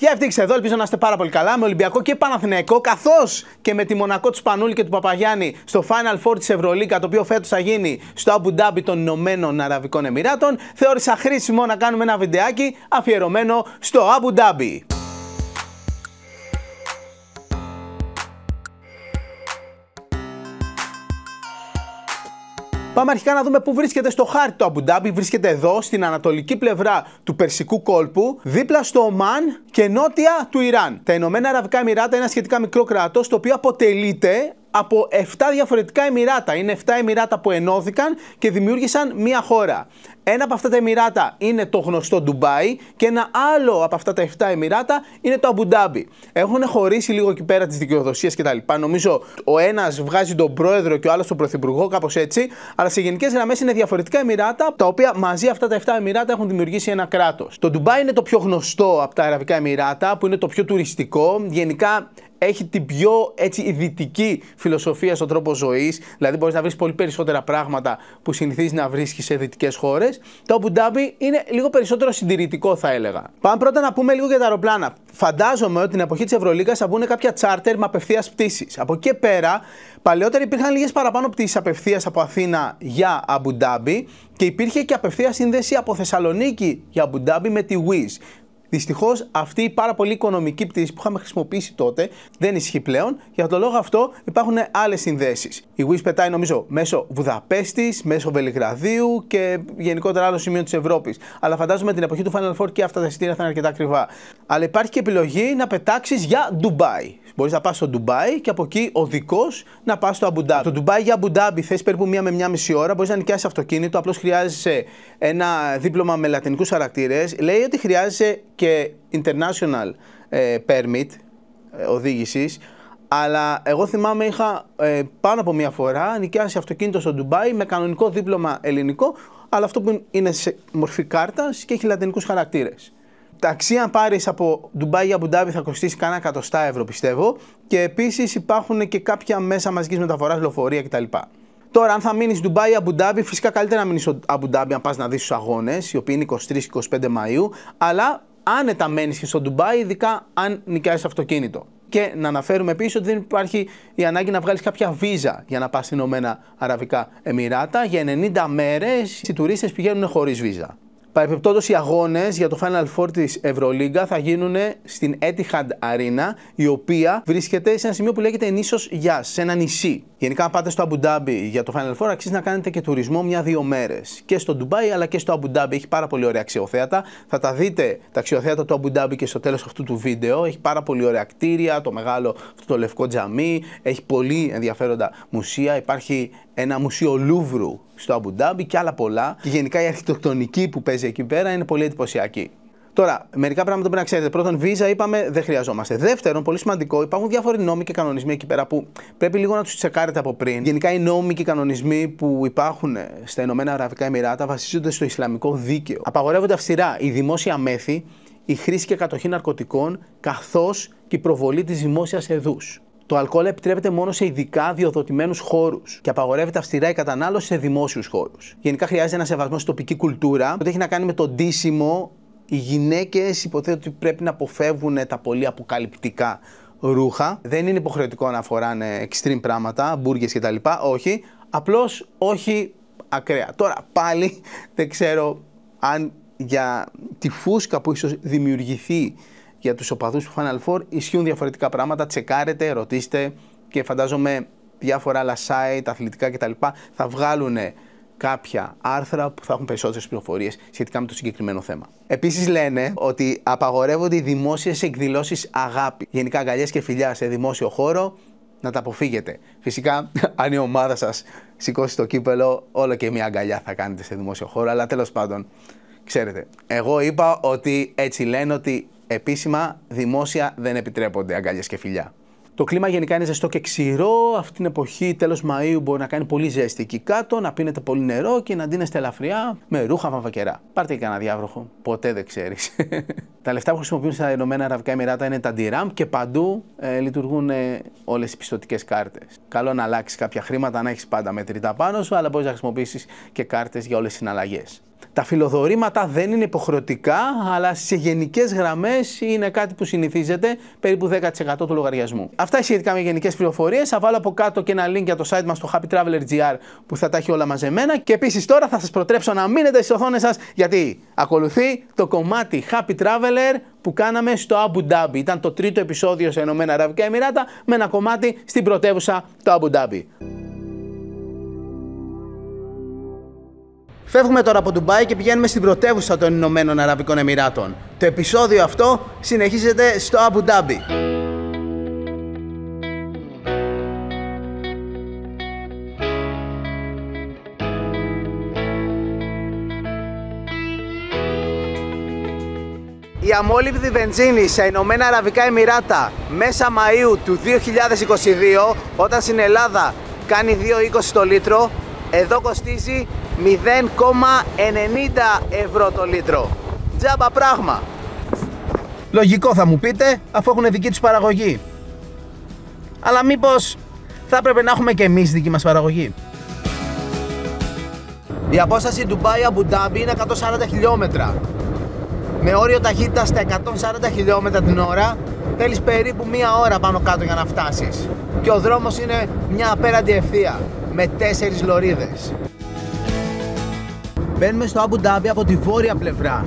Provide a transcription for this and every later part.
Γεια ευτύχησε εδώ, ελπίζω να είστε πάρα πολύ καλά με Ολυμπιακό και Παναθηναϊκό, καθώς και με τη Μονακό του Σπανούλη και του Παπαγιάννη στο Final Four της Ευρωλίγκα, το οποίο φέτος θα γίνει στο Αμπου Ντάμπι των Ηνωμένων Αραβικών Εμιράτων. Θεώρησα χρήσιμο να κάνουμε ένα βιντεάκι αφιερωμένο στο Αμπου Ντάμπι. Πάμε αρχικά να δούμε πού βρίσκεται στο χάρτη το Αμπου Ντάμπι. Βρίσκεται εδώ, στην ανατολική πλευρά του Περσικού κόλπου, δίπλα στο Ομάν και νότια του Ιράν. Τα Ηνωμένα Αραβικά Εμιράτα είναι ένα σχετικά μικρό κράτος, το οποίο αποτελείται από 7 διαφορετικά Εμιράτα. Είναι 7 Εμιράτα που ενώθηκαν και δημιούργησαν μία χώρα. Ένα από αυτά τα Εμιράτα είναι το γνωστό Ντουμπάι και ένα άλλο από αυτά τα 7 Εμιράτα είναι το Αμπου Ντάμπι. Έχουν χωρίσει λίγο εκεί πέρα τις δικαιοδοσίες κτλ. Νομίζω ο ένας βγάζει τον πρόεδρο και ο άλλος τον πρωθυπουργό, κάπως έτσι. Αλλά σε γενικές γραμμές είναι διαφορετικά Εμιράτα, τα οποία μαζί αυτά τα 7 Εμιράτα έχουν δημιουργήσει ένα κράτος. Το Ντουμπάι είναι το πιο γνωστό από τα Αραβικά Εμιράτα, που είναι το πιο τουριστικό. Γενικά έχει την πιο δυτική φιλοσοφία στον τρόπο ζωής, δηλαδή μπορείς να βρεις πολύ περισσότερα πράγματα που συνηθίζεις να βρίσκεις σε δυτικές χώρες. Το Αμπου Ντάμπι είναι λίγο περισσότερο συντηρητικό, θα έλεγα. Πάμε πρώτα να πούμε λίγο για τα αεροπλάνα. Φαντάζομαι ότι την εποχή της Ευρωλίγκας θα μπουν κάποια τσάρτερ με απευθείας πτήσεις. Από εκεί πέρα, παλαιότερα υπήρχαν λίγες παραπάνω πτήσεις απευθείας από Αθήνα για Αμπου Ντάμπι και υπήρχε και απευθείας σύνδεση από Θεσσαλονίκη για Αμπου Ντάμπι με τη Wizz. Δυστυχώς αυτή η πάρα πολύ οικονομική πτήση που είχαμε χρησιμοποιήσει τότε δεν ισχύει πλέον. Για τον λόγο αυτό υπάρχουν άλλες συνδέσεις. Η Wizz πετάει νομίζω μέσω Βουδαπέστης, μέσω Βελιγραδίου και γενικότερα άλλο σημείο της Ευρώπης. Αλλά φαντάζομαι την εποχή του Final Four και αυτά τα εισιτήρια θα είναι αρκετά ακριβά. Αλλά υπάρχει και επιλογή να πετάξεις για Ντουμπάι. Μπορείς να πας στο Ντουμπάι και από εκεί οδικός να πας στο Αμπου Ντάμπι. Το Ντουμπάι για Αμπου Ντάμπι θες περίπου 1 με 1,5 ώρα. Μπορείς να νοικιάσεις αυτοκίνητο, απλώς χρειάζεσαι ένα δίπλωμα με λατινικούς χαρακτήρες. Λέει ότι χρειάζεσαι και international permit οδήγησης. Αλλά εγώ θυμάμαι είχα πάνω από 1 φορά νοικιάσει αυτοκίνητο στο Ντουμπάι με κανονικό δίπλωμα ελληνικό, αλλά αυτό που είναι σε μορφή κάρτας και έχει λατινικούς χαρακτήρες. Ταξί αν πάρεις από Ντουμπάι για Αμπου Ντάμπι θα κοστίσει κάνα 100 ευρώ πιστεύω, και επίσης υπάρχουν και κάποια μέσα μαζικής μεταφοράς, λεωφορεία κτλ. Τώρα, αν θα μείνεις Ντουμπάι Αμπου Ντάμπι, φυσικά καλύτερα να μείνεις στο Αμπου Ντάμπι αν πας να δεις τους αγώνες, οι οποίοι είναι 23-25 Μαΐου, αλλά άνετα μένεις και στο Ντουμπάι, ειδικά αν νοικιάζεις αυτοκίνητο. Και να αναφέρουμε επίσης ότι δεν υπάρχει η ανάγκη να βγάλεις κάποια βίζα για να πας στην Ηνωμένα Αραβικά Εμιράτα. Για 90 μέρες οι τουρίστες πηγαίνουν χωρίς βίζα. Παρεπιπτόντως, οι αγώνες για το Final Four της Ευρωλίγκα θα γίνουν στην Etihad Arena, η οποία βρίσκεται σε ένα σημείο που λέγεται νήσος Γιάς, σε ένα νησί. Γενικά, αν πάτε στο Αμπου Ντάμπι για το Final Four, αξίζει να κάνετε και τουρισμό 1-2 μέρες. Και στο Ντουμπάι αλλά και στο Αμπου Ντάμπι. Έχει πάρα πολύ ωραία αξιοθέατα. Θα τα δείτε τα αξιοθέατα του Αμπου Ντάμπι και στο τέλος αυτού του βίντεο. Έχει πάρα πολύ ωραία κτίρια, το μεγάλο αυτό το λευκό τζαμί. Έχει πολύ ενδιαφέροντα μουσεία. Υπάρχει ένα μουσείο Λούβρου στο Αμπου Ντάμπι και άλλα πολλά. Και γενικά η αρχιτεκτονική που παίζει εκεί πέρα είναι πολύ εντυπωσιακή. Τώρα, μερικά πράγματα πρέπει να ξέρετε. Πρώτον, βίζα είπαμε δεν χρειαζόμαστε. Δεύτερον, πολύ σημαντικό, υπάρχουν διάφοροι νόμοι και κανονισμοί εκεί πέρα που πρέπει λίγο να τους τσεκάρετε από πριν. Γενικά, οι νόμοι και οι κανονισμοί που υπάρχουν στα Ηνωμένα Αραβικά Εμιράτα βασίζονται στο Ισλαμικό δίκαιο. Απαγορεύονται αυστηρά η δημόσια μέθη, η χρήση και κατοχή ναρκωτικών, καθώς και η προβολή της δημόσιας εδούς. Το αλκοόλ επιτρέπεται μόνο σε ειδικά διοδοτημένους χώρους και απαγορεύεται αυστηρά η κατανάλωση σε δημόσιους χώρους. Γενικά, χρειάζεται ένα σεβασμό στην τοπική κουλτούρα, που έχει να κάνει με το ντύσιμο. Οι γυναίκες υποτίθεται ότι πρέπει να αποφεύγουν τα πολύ αποκαλυπτικά ρούχα. Δεν είναι υποχρεωτικό να φοράνε extreme πράγματα, μπουργκες κτλ. Όχι, απλώς όχι ακραία. Τώρα πάλι δεν ξέρω αν για τη φούσκα που ίσως δημιουργηθεί για τους οπαδούς του Final Four ισχύουν διαφορετικά πράγματα. Τσεκάρετε, ρωτήστε και φαντάζομαι διάφορα άλλα site, αθλητικά κτλ. Θα βγάλουν κάποια άρθρα που θα έχουν περισσότερες πληροφορίες σχετικά με το συγκεκριμένο θέμα. Επίσης λένε ότι απαγορεύονται οι δημόσιες εκδηλώσεις αγάπη. Γενικά αγκαλιές και φιλιά σε δημόσιο χώρο, να τα αποφύγετε. Φυσικά, αν η ομάδα σας σηκώσει το κύπελο, όλο και μια αγκαλιά θα κάνετε σε δημόσιο χώρο, αλλά τέλος πάντων, ξέρετε, εγώ είπα ότι έτσι λένε ότι επίσημα δημόσια δεν επιτρέπονται αγκαλιές και φιλιά. Το κλίμα γενικά είναι ζεστό και ξηρό. Αυτή την εποχή, τέλος Μαΐου, μπορεί να κάνει πολύ ζέστη εκεί κάτω, να πίνετε πολύ νερό και να ντύνεστε ελαφριά με ρούχα βαμβακερά. Πάρτε και κανένα διάβροχο. Ποτέ δεν ξέρεις. Τα λεφτά που χρησιμοποιούν στα Ηνωμένα Αραβικά Εμιράτα είναι τα dirham και παντού λειτουργούν όλες οι πιστωτικές κάρτες. Καλό να αλλάξεις κάποια χρήματα, να έχεις πάντα μετρητά πάνω σου, αλλά μπορείς να χρησιμοποιήσεις και κάρτες για όλες τις συναλλαγές. Τα φιλοδορήματα δεν είναι υποχρεωτικά, αλλά σε γενικές γραμμές είναι κάτι που συνηθίζεται, περίπου 10% του λογαριασμού. Αυτά σχετικά με γενικές πληροφορίες. Θα βάλω από κάτω και ένα link για το site μας στο Happy Traveler GR που θα τα έχει όλα μαζεμένα. Και επίσης τώρα θα σας προτρέψω να μείνετε στις οθόνες σας, γιατί ακολουθεί το κομμάτι Happy Traveler που κάναμε στο Abu Dhabi. Ήταν το τρίτο επεισόδιο σε Ηνωμένα Αραβικά Εμιράτα με ένα κομμάτι στην πρωτεύουσα το Abu Dhabi. Φεύγουμε τώρα από Ντουμπάι και πηγαίνουμε στην πρωτεύουσα των Ηνωμένων Αραβικών Εμιράτων. Το επεισόδιο αυτό συνεχίζεται στο Abu Dhabi. Η αμόλυβδη βενζίνη σε Ηνωμένα Αραβικά Εμιράτα μέσα Μαΐου του 2022, όταν στην Ελλάδα κάνει 2,20 το λίτρο, εδώ κοστίζει 0,90 ευρώ το λίτρο. Τζάμπα πράγμα. Λογικό θα μου πείτε, αφού έχουν δική τους παραγωγή. Αλλά μήπως θα έπρεπε να έχουμε και εμείς δική μας παραγωγή? Η απόσταση Ντουμπάι-Αμπου Ντάμπι είναι 140 χιλιόμετρα. Με όριο ταχύτητα στα 140 χιλιόμετρα την ώρα, θέλεις περίπου μία ώρα πάνω κάτω για να φτάσεις. Και ο δρόμος είναι μια απέραντη ευθεία, με 4 λωρίδες. Μπαίνουμε στο Αμπου Ντάμπι από τη βόρεια πλευρά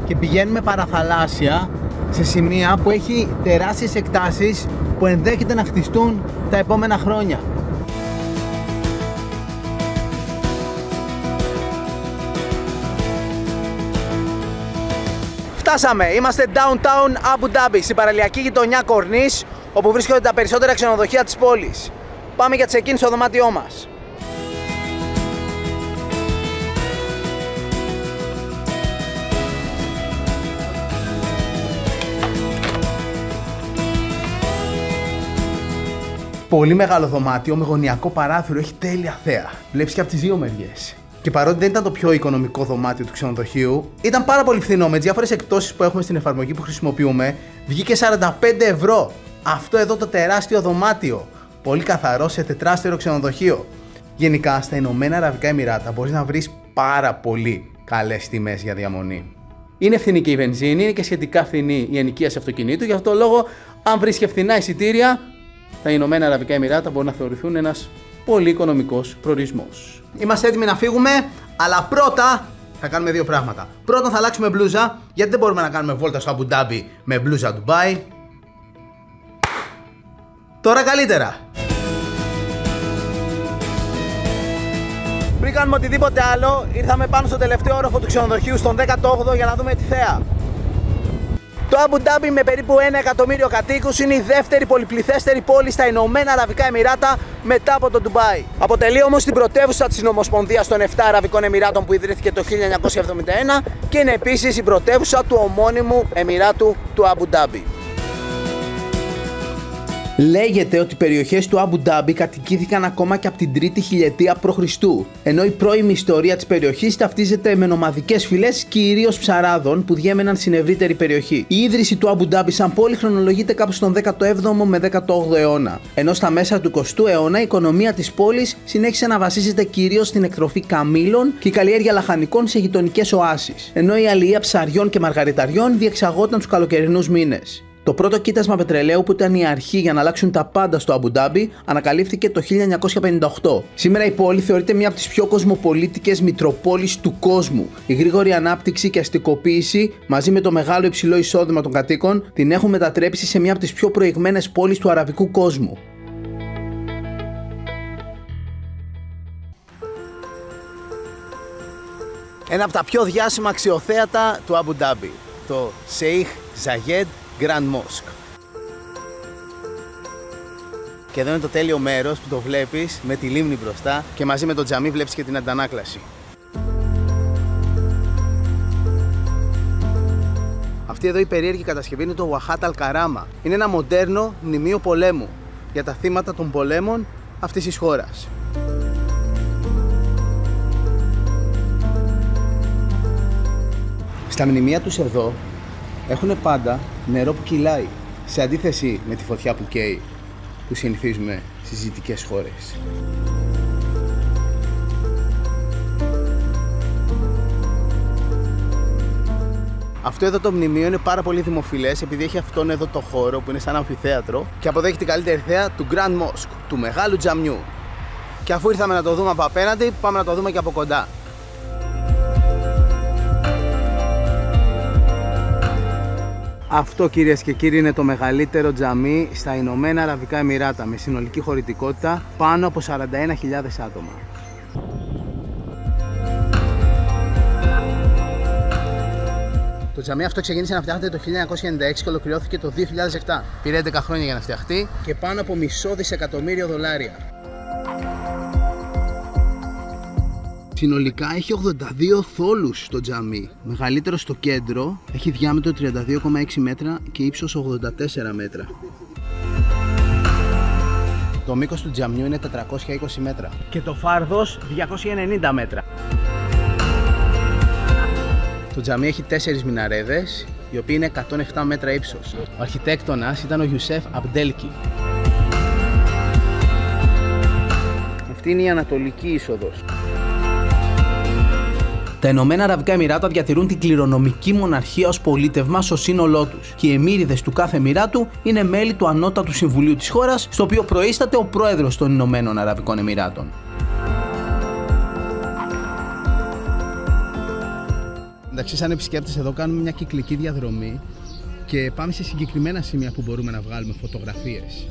και πηγαίνουμε παραθαλάσσια σε σημεία που έχει τεράστιες εκτάσεις που ενδέχεται να χτιστούν τα επόμενα χρόνια. Φτάσαμε, είμαστε downtown Abu Dhabi, στην παραλιακή γειτονιά Κορνής, όπου βρίσκονται τα περισσότερα ξενοδοχεία της πόλης. Πάμε για check-in στο δωμάτιό μας. Πολύ μεγάλο δωμάτιο με γωνιακό παράθυρο, έχει τέλεια θέα. Βλέπεις και από τις δύο μεριές. Και παρότι δεν ήταν το πιο οικονομικό δωμάτιο του ξενοδοχείου, ήταν πάρα πολύ φθηνό. Με τις διάφορες εκτόσεις που έχουμε στην εφαρμογή που χρησιμοποιούμε, βγήκε 45 ευρώ. Αυτό εδώ το τεράστιο δωμάτιο. Πολύ καθαρό σε τετράστερο ξενοδοχείο. Γενικά στα Ηνωμένα Αραβικά Εμιράτα μπορείς να βρεις πάρα πολύ καλές τιμές για διαμονή. Είναι φθηνή και η βενζίνη, είναι και σχετικά φθηνή η ενοικίαση αυτοκινήτου. Γι' αυτό το λόγο, αν βρεις και φθηνά εισιτήρια, τα Ηνωμένα Αραβικά Εμιράτα μπορούν να θεωρηθούν ένας πολύ οικονομικός προορισμός. Είμαστε έτοιμοι να φύγουμε, αλλά πρώτα θα κάνουμε δύο πράγματα. Πρώτον θα αλλάξουμε μπλούζα, γιατί δεν μπορούμε να κάνουμε βόλτα στο Αμπου Ντάμπι με μπλούζα Ντουμπάι. Τώρα καλύτερα. Πριν κάνουμε οτιδήποτε άλλο, ήρθαμε πάνω στο τελευταίο όροφο του ξενοδοχείου, στον 18ο, για να δούμε τη θέα. Το Αμπου Ντάμπι με περίπου 1 εκατομμύριο κατοίκους είναι η δεύτερη πολυπληθέστερη πόλη στα Ηνωμένα Αραβικά Εμιράτα μετά από το Ντουμπάι. Αποτελεί όμως την πρωτεύουσα της Συνομοσπονδίας των 7 Αραβικών Εμιράτων που ιδρύθηκε το 1971 και είναι επίσης η πρωτεύουσα του ομώνυμου Εμιράτου του Αμπου Ντάμπι. Λέγεται ότι οι περιοχές του Αμπου Ντάμπι κατοικήθηκαν ακόμα και από την 3η χιλιετία π.Χ. Ενώ η πρώιμη ιστορία της περιοχής ταυτίζεται με νομαδικές φυλές κυρίως ψαράδων που διέμεναν στην ευρύτερη περιοχή. Η ίδρυση του Αμπου Ντάμπι σαν πόλη χρονολογείται κάπου στον 17ο με 18ο αιώνα. Ενώ στα μέσα του 20ου αιώνα η οικονομία της πόλης συνέχισε να βασίζεται κυρίως στην εκτροφή καμήλων και η καλλιέργεια λαχανικών σε γειτονικές οάσεις. Ενώ η αλληλεία ψαριών και μαργαριταριών διεξαγόταν τους καλοκαιρινούς μήνες. Το πρώτο κοίτασμα πετρελαίου, που ήταν η αρχή για να αλλάξουν τα πάντα στο Αμπου Ντάμπι, ανακαλύφθηκε το 1958. Σήμερα η πόλη θεωρείται μια από τις πιο κοσμοπολίτικες μητροπόλεις του κόσμου. Η γρήγορη ανάπτυξη και αστικοποίηση, μαζί με το μεγάλο υψηλό εισόδημα των κατοίκων, την έχουν μετατρέψει σε μια από τις πιο προηγμένες πόλεις του αραβικού κόσμου. Ένα από τα πιο διάσημα αξιοθέατα του Αμπου Ντάμπι, το Sheikh Zayed Grand Mosque. Και εδώ είναι το τέλειο μέρος που το βλέπεις με τη λίμνη μπροστά και μαζί με το τζαμί βλέπεις και την αντανάκλαση. Αυτή εδώ η περίεργη κατασκευή είναι το Wahat Al-Karama. Είναι ένα μοντέρνο μνημείο πολέμου για τα θύματα των πολέμων αυτής της χώρας. Στα μνημεία τους εδώ έχουν πάντα νερό που κυλάει, σε αντίθεση με τη φωτιά που καίει, που συνηθίζουμε στις δυτικές χώρες. Αυτό εδώ το μνημείο είναι πάρα πολύ δημοφιλές επειδή έχει αυτόν εδώ το χώρο που είναι σαν αμφιθέατρο και αποδέχει την καλύτερη θέα του Grand Mosque, του μεγάλου τζαμιού. Και αφού ήρθαμε να το δούμε από απέναντι, πάμε να το δούμε και από κοντά. Αυτό, κυρίες και κύριοι, είναι το μεγαλύτερο τζαμί στα Ηνωμένα Αραβικά Εμιράτα με συνολική χωρητικότητα πάνω από 41.000 άτομα. Το τζαμί αυτό ξεκίνησε να φτιάχνεται το 1996 και ολοκληρώθηκε το 2007. Πήρε 11 χρόνια για να φτιαχτεί και πάνω από $500 εκατομμύρια. Συνολικά έχει 82 θόλους το τζαμί. Μεγαλύτερο στο κέντρο, έχει διάμετρο 32,6 μέτρα και ύψος 84 μέτρα. Το μήκος του τζαμιού είναι 420 μέτρα και το φάρδος 290 μέτρα. Το τζαμί έχει 4 μιναρέδες, οι οποίοι είναι 107 μέτρα ύψος. Ο αρχιτέκτονας ήταν ο Ιουσέφ Αμπντέλκι. Αυτή είναι η ανατολική είσοδος. Τα Ηνωμένα Αραβικά Εμιράτα διατηρούν την κληρονομική μοναρχία ως πολίτευμα στο σύνολό τους και οι εμμύριδες του κάθε εμιράτου είναι μέλη του Ανώτατου Συμβουλίου της χώρας, στο οποίο προείσταται ο πρόεδρος των Ηνωμένων Αραβικών Εμιράτων. Εντάξει, σαν επισκέπτες εδώ κάνουμε μια κυκλική διαδρομή και πάμε σε συγκεκριμένα σημεία που μπορούμε να βγάλουμε φωτογραφίες.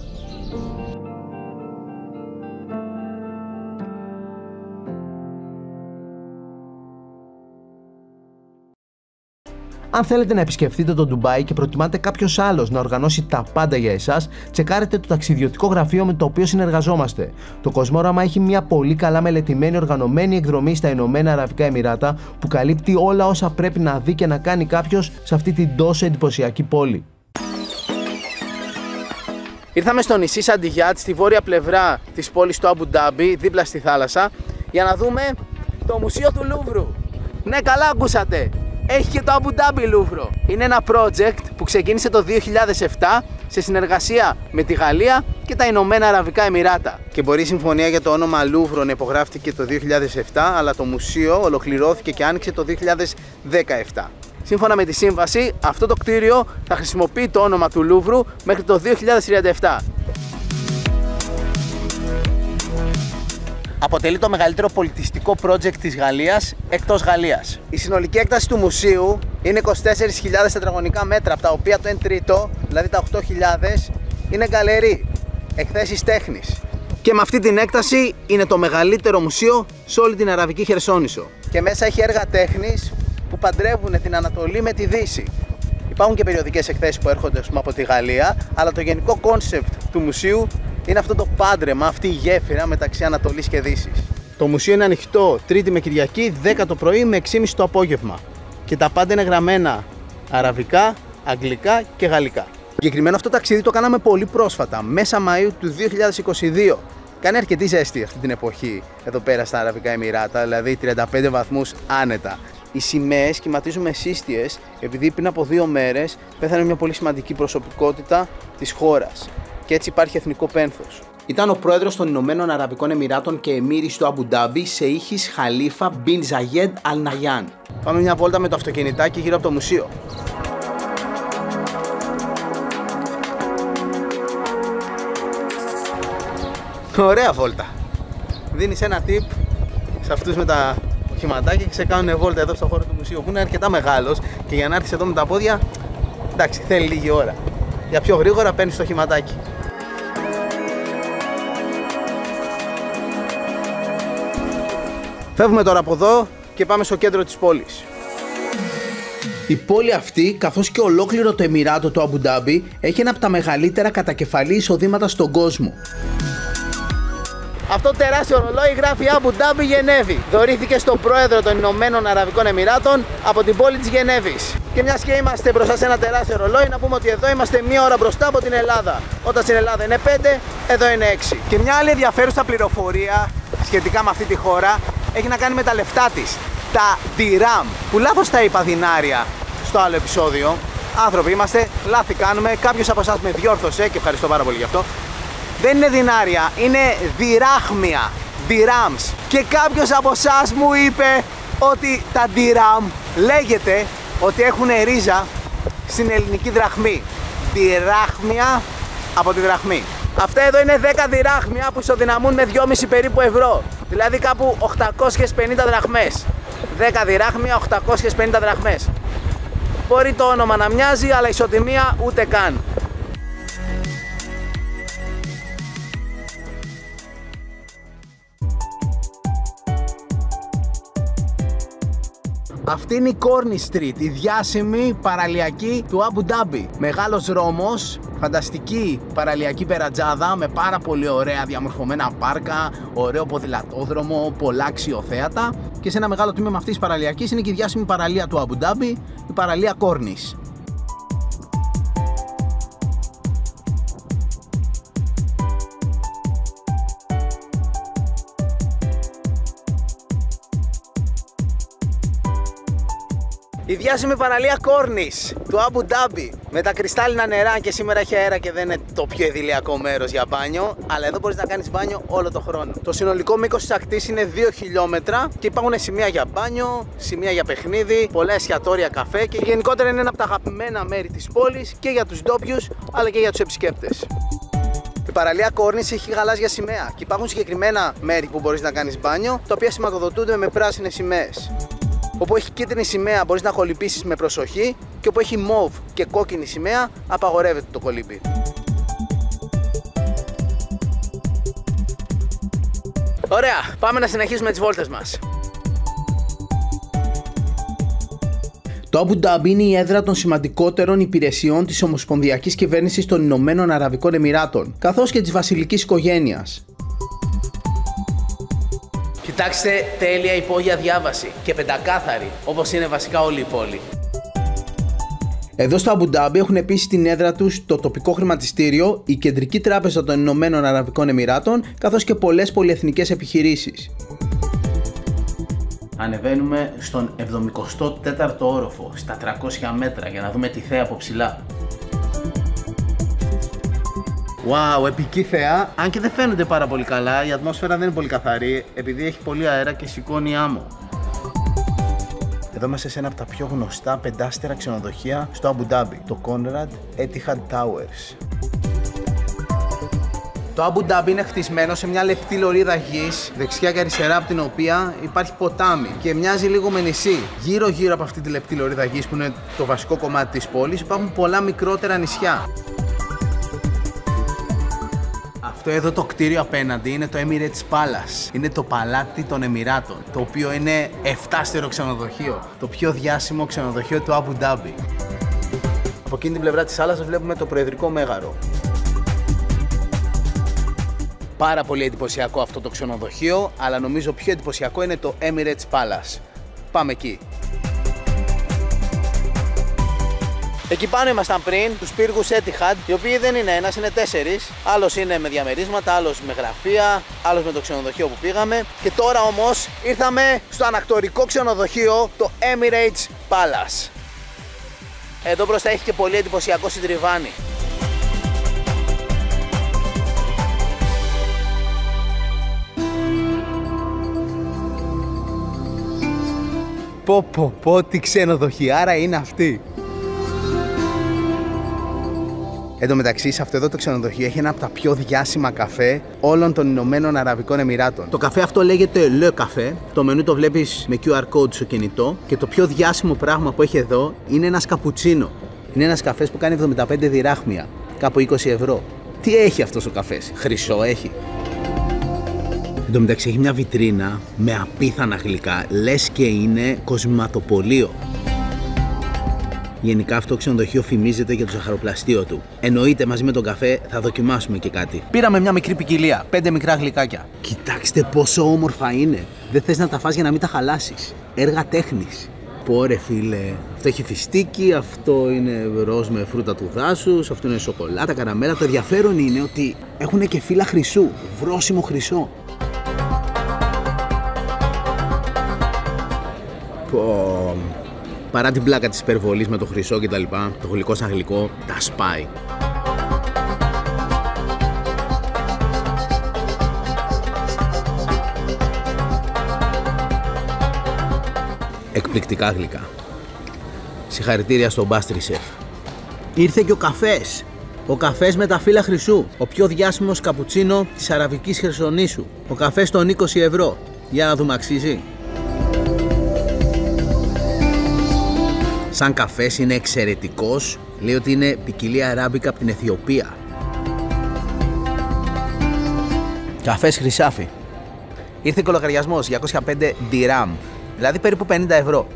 Αν θέλετε να επισκεφτείτε το Ντουμπάι και προτιμάτε κάποιος άλλος να οργανώσει τα πάντα για εσάς, τσεκάρετε το ταξιδιωτικό γραφείο με το οποίο συνεργαζόμαστε. Το Κοσμόραμα έχει μια πολύ καλά μελετημένη οργανωμένη εκδρομή στα Ηνωμένα Αραβικά Εμιράτα που καλύπτει όλα όσα πρέπει να δει και να κάνει κάποιος σε αυτή την τόσο εντυπωσιακή πόλη. Ήρθαμε στο νησί Σαντιγιάτ, στη βόρεια πλευρά της πόλης του Αμπου Ντάμπι, δίπλα στη θάλασσα, για να δούμε το Μουσείο του Λούβρου. Ναι, καλά ακούσατε! Έχει και το Αμπου Ντάμπι Λούβρο. Είναι ένα project που ξεκίνησε το 2007 σε συνεργασία με τη Γαλλία και τα Ηνωμένα Αραβικά Εμιράτα. Και μπορεί η συμφωνία για το όνομα Λούβρο να υπογράφτηκε το 2007, αλλά το μουσείο ολοκληρώθηκε και άνοιξε το 2017. Σύμφωνα με τη σύμβαση, αυτό το κτίριο θα χρησιμοποιεί το όνομα του Λούβρου μέχρι το 2037. Αποτελεί το μεγαλύτερο πολιτιστικό project της Γαλλίας εκτός Γαλλίας. Η συνολική έκταση του μουσείου είναι 24.000 τετραγωνικά μέτρα, από τα οποία το 1 τρίτο, δηλαδή τα 8.000, είναι γκαλερί, εκθέσεις τέχνης. Και με αυτή την έκταση είναι το μεγαλύτερο μουσείο σε όλη την Αραβική Χερσόνησο. Και μέσα έχει έργα τέχνης που παντρεύουν την Ανατολή με τη Δύση. Υπάρχουν και περιοδικές εκθέσεις που έρχονται από τη Γαλλία, αλλά το γενικό κόνσεπτ του μουσείου είναι αυτό το πάντρεμα, αυτή η γέφυρα μεταξύ Ανατολής και Δύσης. Το μουσείο είναι ανοιχτό Τρίτη με Κυριακή, 10 το πρωί με 6.30 το απόγευμα. Και τα πάντα είναι γραμμένα αραβικά, αγγλικά και γαλλικά. Συγκεκριμένο αυτό το ταξίδι το κάναμε πολύ πρόσφατα, μέσα Μαΐου του 2022. Κάνει αρκετή ζέστη αυτή την εποχή εδώ πέρα στα Αραβικά Εμιράτα, δηλαδή 35 βαθμούς άνετα. Οι σημαίες κυματίζουν με σύστιες επειδή πριν από 2 μέρες πέθανε μια πολύ σημαντική προσωπικότητα της χώρας. Και έτσι υπάρχει εθνικό πένθος. Ήταν ο πρόεδρος των Ηνωμένων Αραβικών Εμιράτων και εμμύρης του Αμπου Ντάμπι, Σεΐχης Χαλίφα Μπιν Ζαγέντ Αλ Ναγιάν. Πάμε μια βόλτα με το αυτοκινητάκι γύρω από το μουσείο. Ωραία βόλτα. Δίνεις ένα tip σε αυτούς με τα οχηματάκια και σε κάνουν βόλτα εδώ στο χώρο του μουσείου, που είναι αρκετά μεγάλος και για να έρθεις εδώ με τα πόδια, εντάξει, θέλει λίγη ώρα. Για πιο γρήγορα παίρνεις το οχηματάκι. Φεύγουμε τώρα από εδώ και πάμε στο κέντρο της πόλης. Η πόλη αυτή, καθώς και ολόκληρο το Εμιράτο του Αμπου Ντάμπι, έχει ένα από τα μεγαλύτερα κατακεφαλή εισοδήματα στον κόσμο. Αυτό το τεράστιο ρολόι γράφει Αμπου Ντάμπι Γενέβη. Δωρήθηκε στον πρόεδρο των Ηνωμένων Αραβικών Εμιράτων από την πόλη της Γενέβης. Και μιας και είμαστε μπροστά σε ένα τεράστιο ρολόι, να πούμε ότι εδώ είμαστε 1 ώρα μπροστά από την Ελλάδα. Όταν στην Ελλάδα είναι 5, εδώ είναι 6. Και μια άλλη ενδιαφέρουσα πληροφορία σχετικά με αυτή τη χώρα έχει να κάνει με τα λεφτά της. Τα dirham, που λάθος τα είπα δινάρια στο άλλο επεισόδιο. Άνθρωποι είμαστε, λάθη κάνουμε. Κάποιος από εσάς με διόρθωσε και ευχαριστώ πάρα πολύ γι' αυτό. Δεν είναι δινάρια, είναι διράχμια, dirhams. Και κάποιος από εσάς μου είπε ότι τα dirham λέγεται ότι έχουν ρίζα στην ελληνική δραχμή. Διράχμια από τη δραχμή. Αυτά εδώ είναι 10 διράχμια που ισοδυναμούν με 2,5 περίπου ευρώ. Δηλαδή κάπου 850 δραχμές. 10 διράχμια, 850 δραχμές. Μπορεί το όνομα να μοιάζει, αλλά ισοτιμία ούτε καν. Αυτή είναι η Cornice Street, η διάσημη παραλιακή του Αμπου Ντάμπι. Μεγάλος δρόμος, φανταστική παραλιακή περατζάδα με πάρα πολύ ωραία διαμορφωμένα πάρκα, ωραίο ποδηλατόδρομο, πολλά αξιοθέατα. Και σε ένα μεγάλο τμήμα αυτής της παραλιακής είναι και η διάσημη παραλία του Αμπου Ντάμπι, η παραλία Cornice. Η διάσημη παραλία Cornice του Αμπου Ντάμπι με τα κρυστάλλινα νερά, και σήμερα έχει αέρα και δεν είναι το πιο ειδηλιακό μέρος για μπάνιο, αλλά εδώ μπορείς να κάνεις μπάνιο όλο το χρόνο. Το συνολικό μήκος της ακτής είναι 2 χιλιόμετρα και υπάρχουν σημεία για μπάνιο, σημεία για παιχνίδι, πολλά εστιατόρια, καφέ και γενικότερα είναι ένα από τα αγαπημένα μέρη της πόλης και για τους ντόπιους αλλά και για τους επισκέπτες. Η παραλία Cornice έχει γαλάζια σημαία και υπάρχουν συγκεκριμένα μέρη που μπορείς να κάνεις μπάνιο, τα οποία σηματοδοτούνται με πράσινες σημαίες. Όπου έχει κίτρινη σημαία μπορείς να κολυμπήσεις με προσοχή και όπου έχει μοβ και κόκκινη σημαία απαγορεύεται το κολύμπι. Ωραία, πάμε να συνεχίσουμε τις βόλτες μας. Το Αμπου Ντάμπι είναι η έδρα των σημαντικότερων υπηρεσιών της Ομοσπονδιακής Κυβέρνησης των Ηνωμένων Αραβικών Εμιράτων, καθώς και της βασιλικής οικογένειας. Κοιτάξτε, τέλεια υπόγεια διάβαση και πεντακάθαρη, όπως είναι βασικά όλη η πόλη. Εδώ στο Αμπου Ντάμπι έχουν επίσης την έδρα τους το τοπικό χρηματιστήριο, η Κεντρική Τράπεζα των Ηνωμένων Αραβικών Εμιράτων, καθώς και πολλές πολυεθνικές επιχειρήσεις. Ανεβαίνουμε στον 74ο όροφο, στα 300 μέτρα, για να δούμε τη θέα από ψηλά. Wow, επική θέα, αν και δεν φαίνονται πάρα πολύ καλά, η ατμόσφαιρα δεν είναι πολύ καθαρή, επειδή έχει πολύ αέρα και σηκώνει άμμο. Εδώ είμαστε σε ένα από τα πιο γνωστά πεντάστερα ξενοδοχεία στο Αμπου Ντάμπι, το Conrad Etihad Towers. Το Αμπου Ντάμπι είναι χτισμένο σε μια λεπτή λωρίδα γης, δεξιά και αριστερά από την οποία υπάρχει ποτάμι και μοιάζει λίγο με νησί. Γύρω-γύρω από αυτή τη λεπτή λωρίδα γης, που είναι το βασικό κομμάτι της πόλης, υπάρχουν πολλά μικρότερα νησιά. Αυτό εδώ το κτίριο απέναντι είναι το Emirates Palace. Είναι το παλάτι των Εμιράτων, το οποίο είναι 7στερο ξενοδοχείο. Το πιο διάσημο ξενοδοχείο του Αμπου Ντάμπι. Από εκείνη την πλευρά της θάλασσας βλέπουμε το Προεδρικό Μέγαρο. Πάρα πολύ εντυπωσιακό αυτό το ξενοδοχείο, αλλά νομίζω πιο εντυπωσιακό είναι το Emirates Palace. Πάμε εκεί. Εκεί πάνω ήμασταν πριν, τους πύργους Etihad, οι οποίοι δεν είναι ένας, είναι 4. Άλλος είναι με διαμερίσματα, άλλος με γραφεία, άλλος με το ξενοδοχείο που πήγαμε. Και τώρα όμως ήρθαμε στο ανακτορικό ξενοδοχείο, το Emirates Palace. Εδώ μπροστά έχει και πολύ εντυπωσιακό συντριβάνι. Πω, τι ξενοδοχιάρα είναι αυτή. Εν τω μεταξύ, σε αυτό εδώ το ξενοδοχείο έχει ένα από τα πιο διάσημα καφέ όλων των Ηνωμένων Αραβικών Εμιράτων. Το καφέ αυτό λέγεται Le Café. Το μενού το βλέπεις με QR code στο κινητό. Και το πιο διάσημο πράγμα που έχει εδώ είναι ένας καπουτσίνο. Είναι ένας καφές που κάνει 75 διράχμια, κάπου 20 ευρώ. Τι έχει αυτός ο καφές? Χρυσό έχει. Εν τω μεταξύ έχει μια βιτρίνα με απίθανα γλυκά, λες και είναι κοσματοπωλείο. Γενικά αυτό το ξενοδοχείο φημίζεται για το ζαχαροπλαστείο του. Εννοείται μαζί με τον καφέ θα δοκιμάσουμε και κάτι. Πήραμε μια μικρή ποικιλία, 5 μικρά γλυκάκια. Κοιτάξτε πόσο όμορφα είναι. Δεν θες να τα φας για να μην τα χαλάσεις. Έργα τέχνης. Πόρε φίλε, αυτό έχει φιστίκι, αυτό είναι ροζ με φρούτα του δάσους, αυτό είναι σοκολάτα, καραμέλα. Το ενδιαφέρον είναι ότι έχουν και φύλλα χρυσού, βρόσιμο χρυσό. Παρά την πλάκα της υπερβολής με το χρυσό και τα λοιπά, το γλυκό σαν γλυκό τα σπάει. Εκπληκτικά γλυκά. Σε Συγχαρητήρια στον Μπάστρι Σεφ. Ήρθε και ο καφές. Ο καφές με τα φύλλα χρυσού. Ο πιο διάσημος καπουτσίνο της Αραβικής Χερσονήσου. Ο καφές των 20 ευρώ. Για να δούμε, αξίζει. Σαν καφές είναι εξαιρετικός. Λέει ότι είναι ποικιλία αράμπικα από την Αιθιοπία. Καφές χρυσάφι. Ήρθε και ο λογαριασμός, 205 dirham, δηλαδή περίπου 50 ευρώ.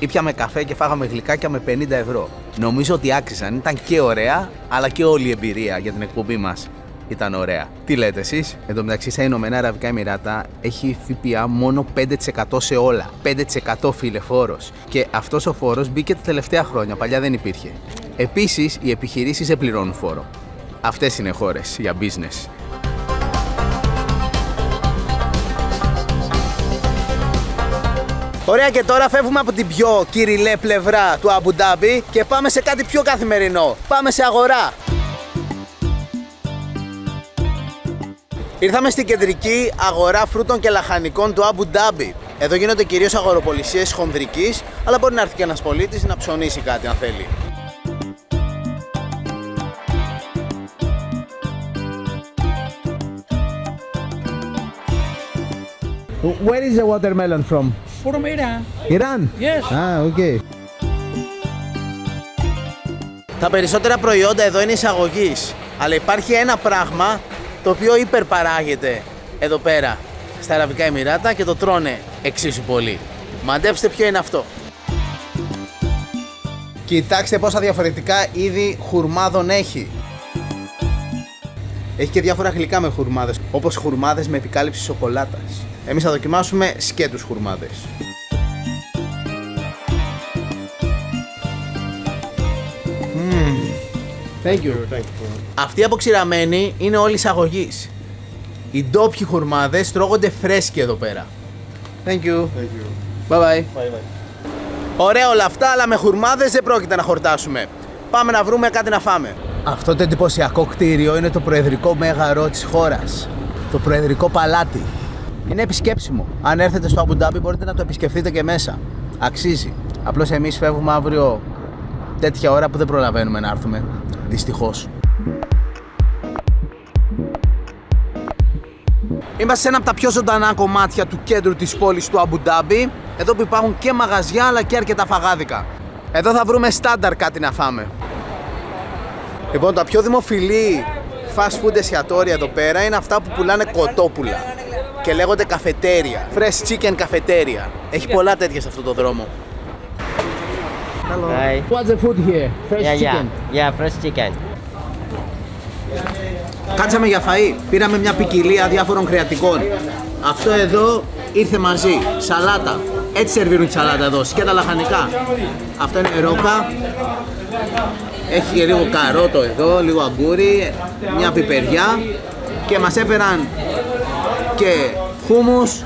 Ήπιαμε καφέ και φάγαμε γλυκάκια με 50 ευρώ. Νομίζω ότι άξιζαν, ήταν και ωραία, αλλά και όλη η εμπειρία για την εκπομπή μας ήταν ωραία. Τι λέτε εσείς? Εν τω μεταξύ, στα Ηνωμένα Αραβικά Εμιράτα έχει ΦΠΑ μόνο 5% σε όλα. 5% φίλε φόρος. Και αυτός ο φόρος μπήκε τα τελευταία χρόνια, παλιά δεν υπήρχε. Επίσης, οι επιχειρήσεις δεν πληρώνουν φόρο. Αυτές είναι χώρες για business. Ωραία, και τώρα φεύγουμε από την πιο κυριλέ πλευρά του Αμπου Ντάμπι και πάμε σε κάτι πιο καθημερινό. Πάμε σε αγορά. Ήρθαμε στην κεντρική αγορά φρούτων και λαχανικών του Αμπου Ντάμπι. Εδώ γίνονται κυρίως αγοροπολισίες χονδρικής, αλλά μπορεί να έρθει και ένας πολίτης να ψωνίσει κάτι αν θέλει. Where is the watermelon from? From Iran. Iran? Yes. Ah, okay. Τα περισσότερα προϊόντα εδώ είναι εισαγωγής, αλλά υπάρχει ένα πράγμα το οποίο υπερπαράγεται εδώ πέρα στα Αραβικά Εμιράτα και το τρώνε εξίσου πολύ. Μαντέψτε ποιο είναι αυτό. Κοιτάξτε πόσα διαφορετικά είδη χουρμάδων έχει. Έχει και διάφορα γλυκά με χουρμάδες, όπως χουρμάδες με επικάλυψη σοκολάτας. Εμείς θα δοκιμάσουμε σκέτους χουρμάδες. Thank you. Αυτοί οι αποξηραμένοι είναι όλοι εισαγωγής. Οι ντόπιοι χουρμάδες τρώγονται φρέσκοι εδώ πέρα. Thank you. Bye bye. Ωραία όλα αυτά, αλλά με χουρμάδες δεν πρόκειται να χορτάσουμε. Πάμε να βρούμε κάτι να φάμε. Αυτό το εντυπωσιακό κτίριο είναι το προεδρικό μέγαρο της χώρας. Το προεδρικό παλάτι. Είναι επισκέψιμο. Αν έρθετε στο Αμπου Ντάμπι μπορείτε να το επισκεφτείτε και μέσα. Αξίζει. Απλώς εμείς φεύγουμε αύριο τέτοια ώρα που δεν προλαβαίνουμε να έρθουμε. Δυστυχώς. Είμαστε σε ένα από τα πιο ζωντανά κομμάτια του κέντρου της πόλης του Αμπου Ντάμπι. Εδώ που υπάρχουν και μαγαζιά αλλά και αρκετά φαγάδικα. Εδώ θα βρούμε στάνταρ κάτι να φάμε. Λοιπόν, τα πιο δημοφιλή fast food εστιατόρια εδώ πέρα είναι αυτά που πουλάνε κοτόπουλα και λέγονται καφετέρια. Fresh chicken καφετέρια. Έχει πολλά τέτοια σε αυτό το δρόμο. Hi. What's the food here? Fresh chicken. Yeah, fresh chicken. Κάτσαμε για φαΐ. Πήραμε μια ποικιλία διάφορων κρεατικών. Αυτό εδώ ήρθε μαζί. Σαλάτα. Έτσι σερβίρουν τη σαλάτα εδώ. Σκέτα λαχανικά. Αυτό είναι ρόκα. Έχει και λίγο καρότο εδώ, λίγο αγκούρι, μια πιπεριά. Και μας έφεραν και χούμους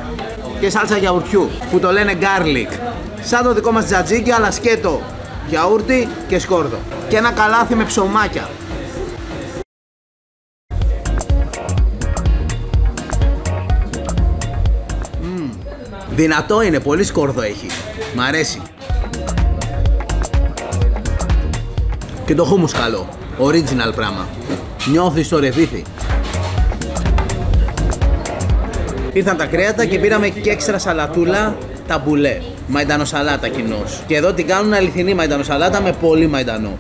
και σάλτσα γιαουρτιού που το λένε garlic. Σαν το δικό μας τζατζίκι, αλλά σκέτο γιαούρτι και σκόρδο. Και ένα καλάθι με ψωμάκια. Δυνατό είναι, πολύ σκόρδο έχει. Μ' αρέσει. Και το χούμους καλό. Original πράγμα. Νιώθεις το ρεβίθι. Ήρθαν τα κρέατα και πήραμε και έξτρα σαλατούλα, ταμπουλέ. Μαϊντανοσαλάτα κοινώς. Και εδώ την κάνουν αληθινή μαϊντανοσαλάτα με πολύ μαϊντανό.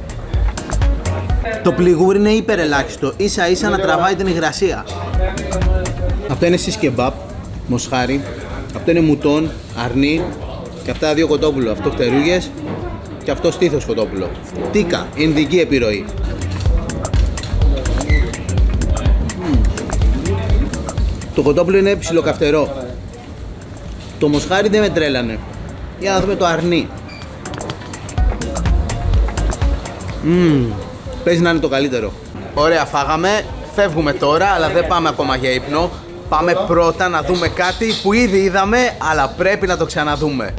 Το πληγούρι είναι υπερελάχιστο, ίσα ίσα να τραβάει την υγρασία. Αυτό είναι σις κεμπάπ, μοσχάρι. Αυτό είναι μουτόν, αρνί. Και αυτά δύο κοτόπουλο. Αυτό φτερούγες και αυτό στήθος κοτόπουλο. Τίκα, ινδική επιρροή. Το κοτόπουλο είναι ψιλοκαυτερό. Το μοσχάρι δεν με τρέλανε. Για να δούμε το αρνί. Παίζει να είναι το καλύτερο. Ωραία, φάγαμε. Φεύγουμε τώρα, αλλά δεν πάμε ακόμα για ύπνο. Πάμε πρώτα να δούμε κάτι που ήδη είδαμε, αλλά πρέπει να το ξαναδούμε.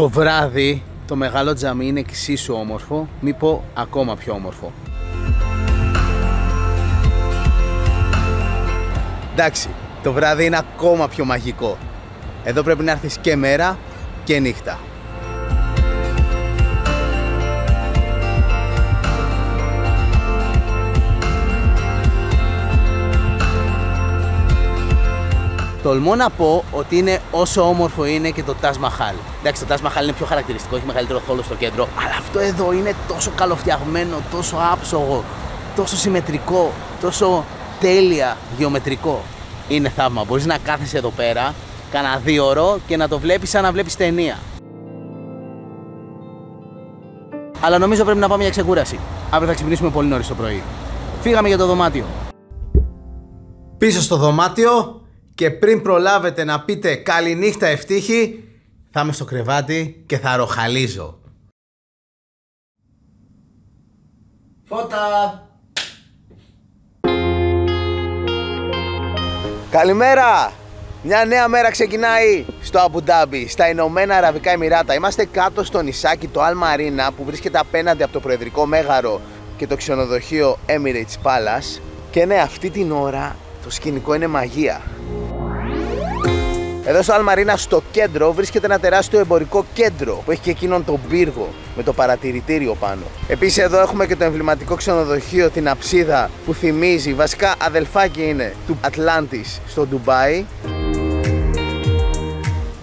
Το βράδυ το μεγάλο τζαμί είναι εξίσου όμορφο, μη πω ακόμα πιο όμορφο. Εντάξει, το βράδυ είναι ακόμα πιο μαγικό. Εδώ πρέπει να έρθεις και μέρα και νύχτα. Τολμώ να πω ότι είναι όσο όμορφο είναι και το Taj Mahal. Εντάξει, το Taj Mahal είναι πιο χαρακτηριστικό, έχει μεγαλύτερο θόλο στο κέντρο. Αλλά αυτό εδώ είναι τόσο καλοφτιαγμένο, τόσο άψογο, τόσο συμμετρικό, τόσο τέλεια γεωμετρικό. Είναι θαύμα. Μπορείς να κάθεσαι εδώ πέρα κανένα 2 ώρο και να το βλέπεις σαν να βλέπεις ταινία. Αλλά νομίζω πρέπει να πάμε για ξεκούραση. Αύριο θα ξυπνήσουμε πολύ νωρίς το πρωί. Φύγαμε για το δωμάτιο. Πίσω στο δωμάτιο. Και πριν προλάβετε να πείτε καληνύχτα ευτύχη, θα είμαι στο κρεβάτι και θα ροχαλίζω. Φώτα! Καλημέρα! Μια νέα μέρα ξεκινάει στο Αμπου Ντάμπι, στα Ηνωμένα Αραβικά Εμιράτα. Είμαστε κάτω στο νησάκι το Al Marina που βρίσκεται απέναντι από το Προεδρικό Μέγαρο και το ξενοδοχείο Emirates Palace. Και ναι, αυτή την ώρα το σκηνικό είναι μαγεία. Εδώ στο Al Marina στο κέντρο βρίσκεται ένα τεράστιο εμπορικό κέντρο που έχει και εκείνον τον πύργο με το παρατηρητήριο πάνω. Επίσης εδώ έχουμε και το εμβληματικό ξενοδοχείο, την Αψίδα, που θυμίζει, βασικά αδελφάκι είναι του Atlantis στο Ντουμπάι.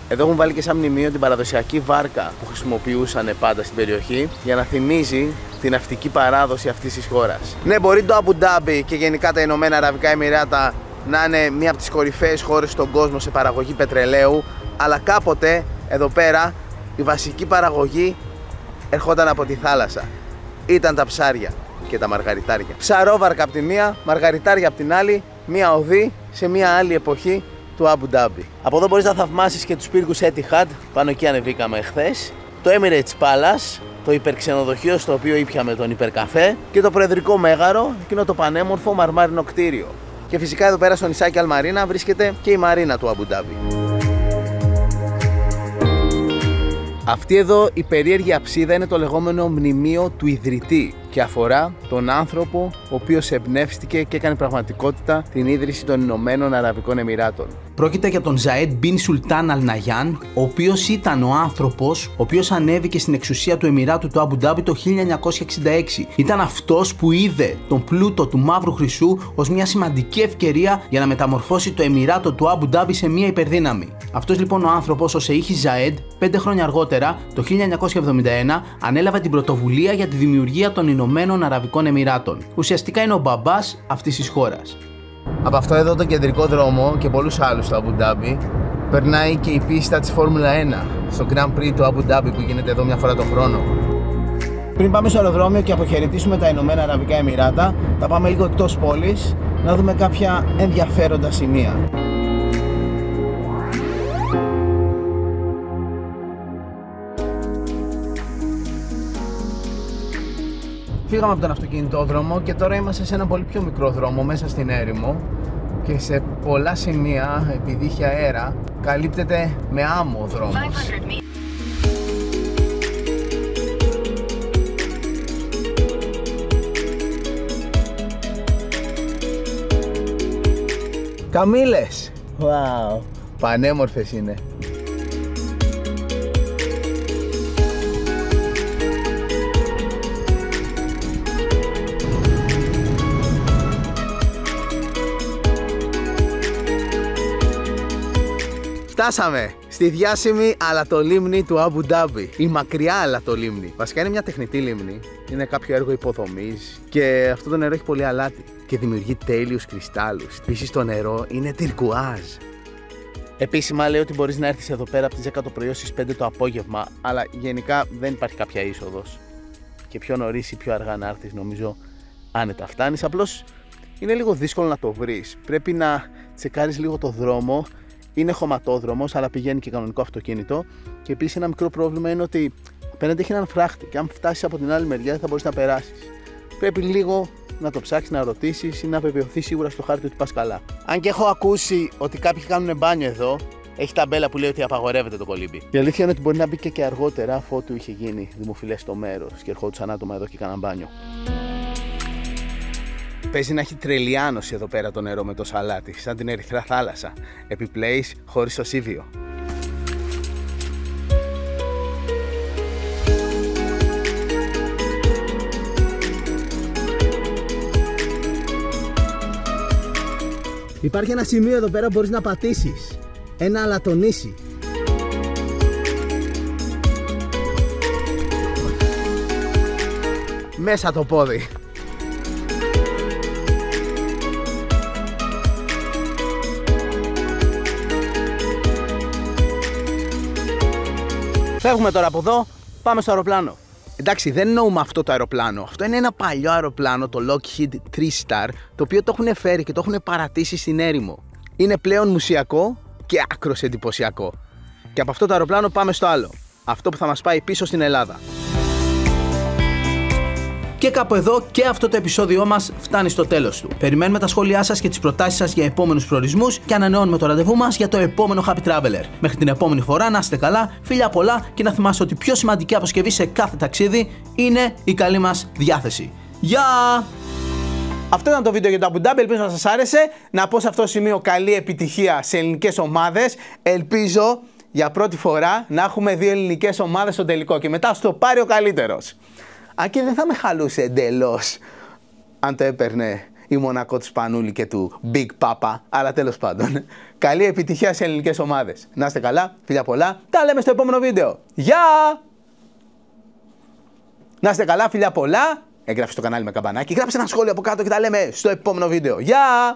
Εδώ έχουν βάλει και σαν μνημείο την παραδοσιακή βάρκα που χρησιμοποιούσαν πάντα στην περιοχή για να θυμίζει την ναυτική παράδοση αυτής της χώρας. Ναι, μπορεί το Αμπου Ντάμπι και γενικά τα Ηνωμένα Αραβικά Εμιράτα να είναι μία από τις κορυφαίες χώρες στον κόσμο σε παραγωγή πετρελαίου, αλλά κάποτε εδώ πέρα η βασική παραγωγή ερχόταν από τη θάλασσα. Ήταν τα ψάρια και τα μαργαριτάρια. Ψαρόβαρκα από τη μία, μαργαριτάρια από την άλλη, μία οδή σε μία άλλη εποχή του Αμπου Ντάμπι. Από εδώ μπορείς να θαυμάσεις και τους πύργους Etihad, πάνω εκεί ανεβήκαμε χθες, το Emirates Palace, το υπερξενοδοχείο στο οποίο ήπιαμε τον υπερκαφέ και το Προεδρικό Μέγαρο, εκείνο το πανέμορφο μαρμάρινο κτίριο. Και φυσικά εδώ πέρα στο νησάκι Al Marina βρίσκεται και η μαρίνα του Αμπου Ντάμπι. Αυτή εδώ η περίεργη αψίδα είναι το λεγόμενο μνημείο του ιδρυτή και αφορά τον άνθρωπο ο οποίος εμπνεύστηκε και έκανε πραγματικότητα την ίδρυση των Ηνωμένων Αραβικών Εμιράτων. Πρόκειται για τον Ζαέντ Μπιν Σουλτάν Αλ Ναγιάν, ο οποίος ήταν ο άνθρωπος ο οποίος ανέβηκε στην εξουσία του Εμιράτου του Αμπου Ντάμπι το 1966. Ήταν αυτός που είδε τον πλούτο του μαύρου χρυσού ως μια σημαντική ευκαιρία για να μεταμορφώσει το Εμιράτο του Αμπου Ντάμπι σε μια υπερδύναμη. Αυτός λοιπόν ο άνθρωπος, ο Σεΐχης Ζαέντ, 5 χρόνια αργότερα, το 1971, ανέλαβε την πρωτοβουλία για τη δημιουργία των Ηνωμένων Αραβικών Εμιράτων. Ουσιαστικά είναι ο μπαμπάς αυτής της χώρας. Από αυτό εδώ τον κεντρικό δρόμο και πολλούς άλλους στο Αμπου Ντάμπι περνάει και η πίστα της Φόρμουλα 1 στο Grand Prix του Αμπου Ντάμπι που γίνεται εδώ μια φορά το χρόνο. Πριν πάμε στο αεροδρόμιο και αποχαιρετήσουμε τα Ηνωμένα Αραβικά Εμιράτα, θα πάμε λίγο εκτός πόλης να δούμε κάποια ενδιαφέροντα σημεία. Φύγαμε από τον αυτοκινητόδρομο και τώρα είμαστε σε ένα πολύ πιο μικρό δρόμο μέσα στην έρημο και σε πολλά σημεία, επειδή είχε αέρα, καλύπτεται με άμμο ο δρόμος. Καμήλες! Wow. Πανέμορφες είναι. Φτάσαμε στη διάσημη αλατολίμνη του Αμπου Ντάμπι. Η μακριά αλατολίμνη. Βασικά είναι μια τεχνητή λίμνη. Είναι κάποιο έργο υποδομής και αυτό το νερό έχει πολύ αλάτι και δημιουργεί τέλειους κρυστάλλους. Επίσης το νερό είναι τυρκουάζ. Επίσημα λέει ότι μπορείς να έρθεις εδώ πέρα από τις 10 το πρωί ως τις 5 το απόγευμα, αλλά γενικά δεν υπάρχει κάποια είσοδος. Και πιο νωρίς ή πιο αργά να έρθεις, νομίζω άνετα φτάνεις. Απλώς είναι λίγο δύσκολο να το βρεις. Πρέπει να τσεκάρεις λίγο το δρόμο. Είναι χωματόδρομος, αλλά πηγαίνει και κανονικό αυτοκίνητο. Και επίσης ένα μικρό πρόβλημα είναι ότι απέναντι έχει έναν φράχτη. Και αν φτάσεις από την άλλη μεριά, δεν θα μπορείς να περάσεις. Πρέπει λίγο να το ψάξεις, να ρωτήσεις ή να βεβαιωθείς σίγουρα στο χάρτη ότι πας καλά. Αν και έχω ακούσει ότι κάποιοι κάνουν μπάνιο εδώ, έχει ταμπέλα που λέει ότι απαγορεύεται το κολύμπι. Η αλήθεια είναι ότι μπορεί να μπει και αργότερα, αφότου είχε γίνει δημοφιλές στο μέρος και ερχόντουσαν άτομα εδώ και κάναν μπάνιο. Παίζει να έχει τρελιάνωση εδώ πέρα το νερό με το σαλάτι, σαν την ερυθρά θάλασσα. Επιπλέεις χωρίς το σίδιο. Υπάρχει ένα σημείο εδώ πέρα που μπορείς να πατήσεις. Ένα αλατονίσι. Μέσα το πόδι. Φεύγουμε τώρα από εδώ, πάμε στο αεροπλάνο. Εντάξει, δεν εννοούμε αυτό το αεροπλάνο. Αυτό είναι ένα παλιό αεροπλάνο, το Lockheed 3-Star, το οποίο το έχουν φέρει και το έχουν παρατήσει στην έρημο. Είναι πλέον μουσιακό και άκρος εντυπωσιακό. Και από αυτό το αεροπλάνο πάμε στο άλλο. Αυτό που θα μας πάει πίσω στην Ελλάδα. Και κάπου εδώ και αυτό το επεισόδιό μας φτάνει στο τέλος του. Περιμένουμε τα σχόλιά σας και τις προτάσεις σας για επόμενους προορισμούς και ανανεώνουμε το ραντεβού μας για το επόμενο Happy Traveler. Μέχρι την επόμενη φορά να είστε καλά, φιλιά πολλά και να θυμάστε ότι η πιο σημαντική αποσκευή σε κάθε ταξίδι είναι η καλή μας διάθεση. Γεια! Αυτό ήταν το βίντεο για το Abu Dhabi, ελπίζω να σας άρεσε. Να πω σε αυτό το σημείο καλή επιτυχία σε ελληνικές ομάδες. Ελπίζω για πρώτη φορά να έχουμε 2 ελληνικές ομάδες στο τελικό και μετά στο πάρει ο καλύτερος. Αν και δεν θα με χαλούσε εντελώς αν το έπαιρνε η Μονακό του Σπανούλη και του Big Papa, αλλά τέλος πάντων. Καλή επιτυχία σε ελληνικές ομάδες. Να είστε καλά, φιλιά πολλά, τα λέμε στο επόμενο βίντεο. Γεια! Να είστε καλά, φιλιά πολλά. Έγραψε το κανάλι με καμπανάκι, γράψε ένα σχόλιο από κάτω και τα λέμε στο επόμενο βίντεο. Γεια!